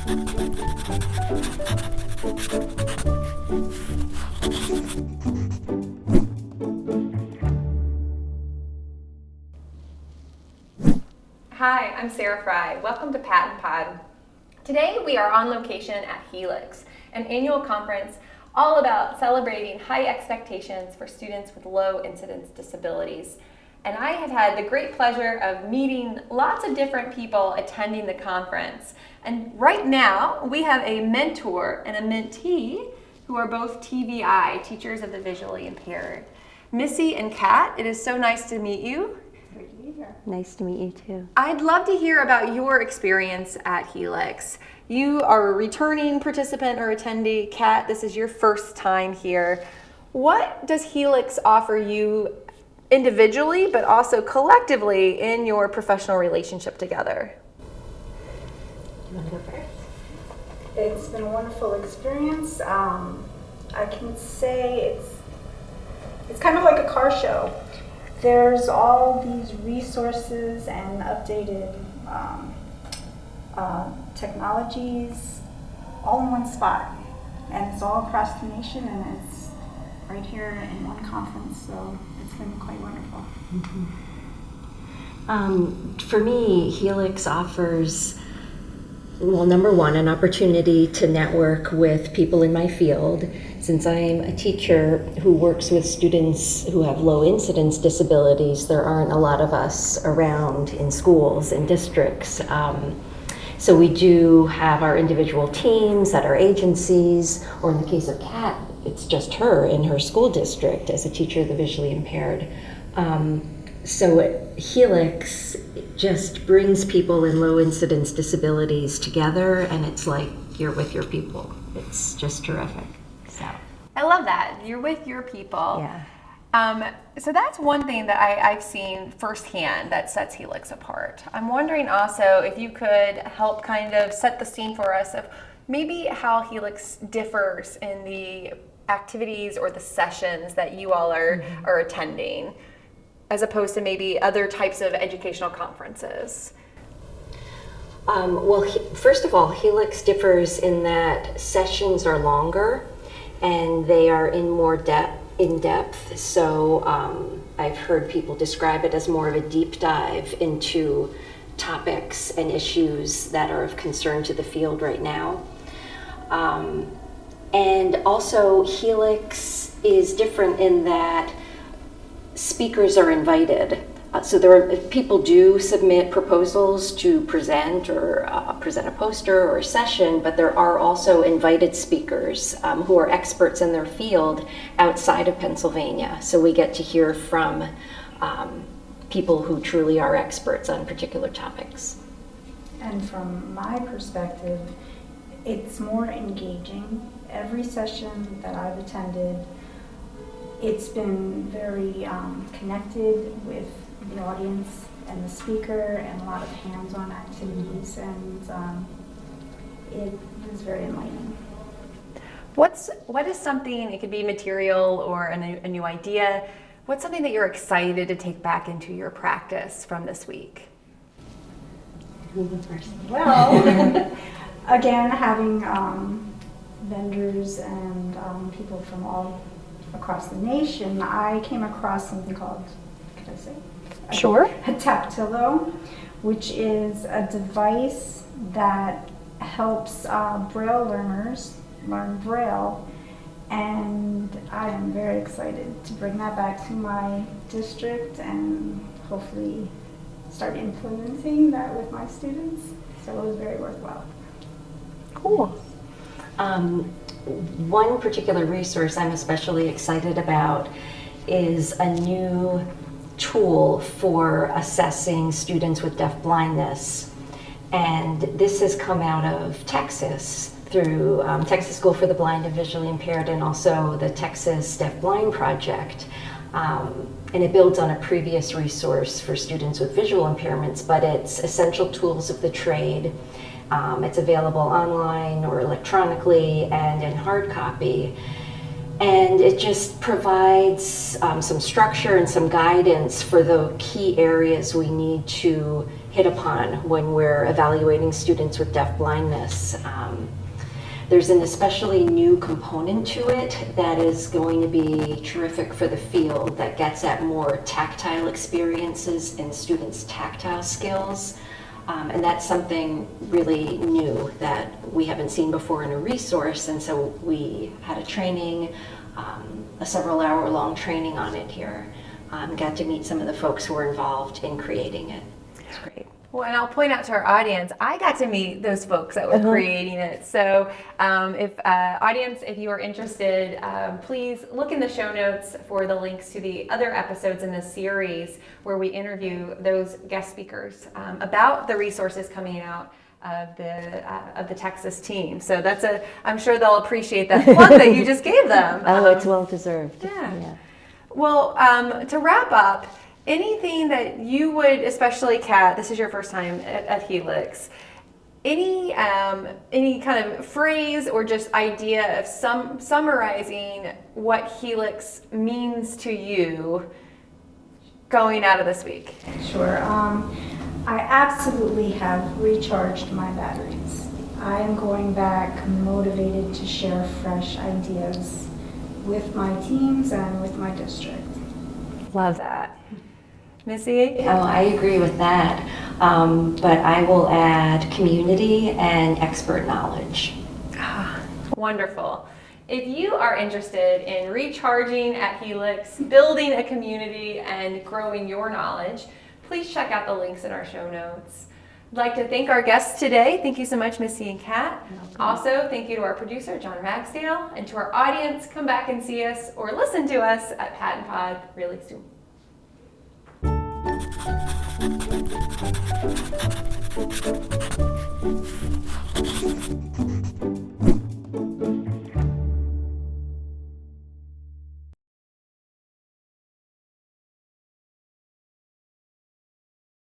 Hi, I'm Sarah Fry. Welcome to PaTTAnpod. Today we are on location at HELIX, an annual conference all about celebrating high expectations for students with low incidence disabilities. And I have had the great pleasure of meeting lots of different people attending the conference. And right now we have a mentor and a mentee who are both TVI, Teachers of the Visually Impaired. Missy and Kat, it is so nice to meet you. Great to be here. Nice to meet you too. I'd love to hear about your experience at HELIX. You are a returning participant or attendee. Kat, this is your first time here. What does HELIX offer you individually, but also collectively in your professional relationship together? You want to go first? It's been a wonderful experience. I can say it's kind of like a car show. There's all these resources and updated technologies all in one spot, and it's all across the nation, and it's right here in one conference, so it's been quite wonderful. For me, HELIX offers, well, number one, an opportunity to network with people in my field. Since I'm a teacher who works with students who have low incidence disabilities, there aren't a lot of us around in schools and districts. So we do have our individual teams at our agencies, or in the case of Kat, it's just her in her school district as a teacher of the visually impaired. So HELIX just brings people in low incidence disabilities together, and it's like you're with your people. It's just terrific. So I love that. You're with your people. yeah. So that's one thing that I've seen firsthand that sets HELIX apart. I'm wondering also if you could help kind of set the scene for us of maybe how HELIX differs in the activities or the sessions that you all are attending, as opposed to maybe other types of educational conferences. Well, first of all, HELIX differs in that sessions are longer and they are in depth. So I've heard people describe it as more of a deep dive into topics and issues that are of concern to the field right now. And also HELIX is different in that speakers are invited. So people do submit proposals to present or present a poster or a session, but there are also invited speakers who are experts in their field outside of Pennsylvania. So we get to hear from people who truly are experts on particular topics. And from my perspective, it's more engaging. Every session that I've attended, it's been very connected with the audience and the speaker, and a lot of hands-on activities, and it was very enlightening. What is something, it could be material or a new idea, what's something that you're excited to take back into your practice from this week? Well, again, having vendors and people from all across the nation, I came across something called, could I say? Sure. A Tactilo, which is a device that helps Braille learners learn Braille, and I am very excited to bring that back to my district and hopefully start implementing that with my students. So it was very worthwhile. Cool. One particular resource I'm especially excited about is a new tool for assessing students with deaf blindness. And this has come out of Texas through Texas School for the Blind and Visually Impaired, and also the Texas Deaf Blind Project. And it builds on a previous resource for students with visual impairments, but it's essential tools of the trade. It's available online or electronically and in hard copy. And it just provides some structure and some guidance for the key areas we need to hit upon when we're evaluating students with deaf blindness. There's an especially new component to it that is going to be terrific for the field that gets at more tactile experiences and students' tactile skills. And that's something really new that we haven't seen before in a resource, and so we had a training, a several-hour-long training on it here. Got to meet some of the folks who were involved in creating it. It's great. Well, and I'll point out to our audience, I got to meet those folks that were creating it. So audience, if you are interested, please look in the show notes for the links to the other episodes in this series where we interview those guest speakers about the resources coming out of the Texas team. So I'm sure they'll appreciate that plug that you just gave them. It's well deserved. Yeah. Well, to wrap up, anything that you would, especially Kat, this is your first time at HELIX, any kind of phrase or just idea of summarizing what HELIX means to you going out of this week? Sure. I absolutely have recharged my batteries. I am going back motivated to share fresh ideas with my teams and with my district. Love that. Missy? Oh, I agree with that, but I will add community and expert knowledge. Wonderful. If you are interested in recharging at HELIX, building a community, and growing your knowledge, please check out the links in our show notes. I'd like to thank our guests today. Thank you so much, Missy and Kat. Also, thank you to our producer, John Ragsdale, and to our audience. Come back and see us or listen to us at PaTTAnpod really soon.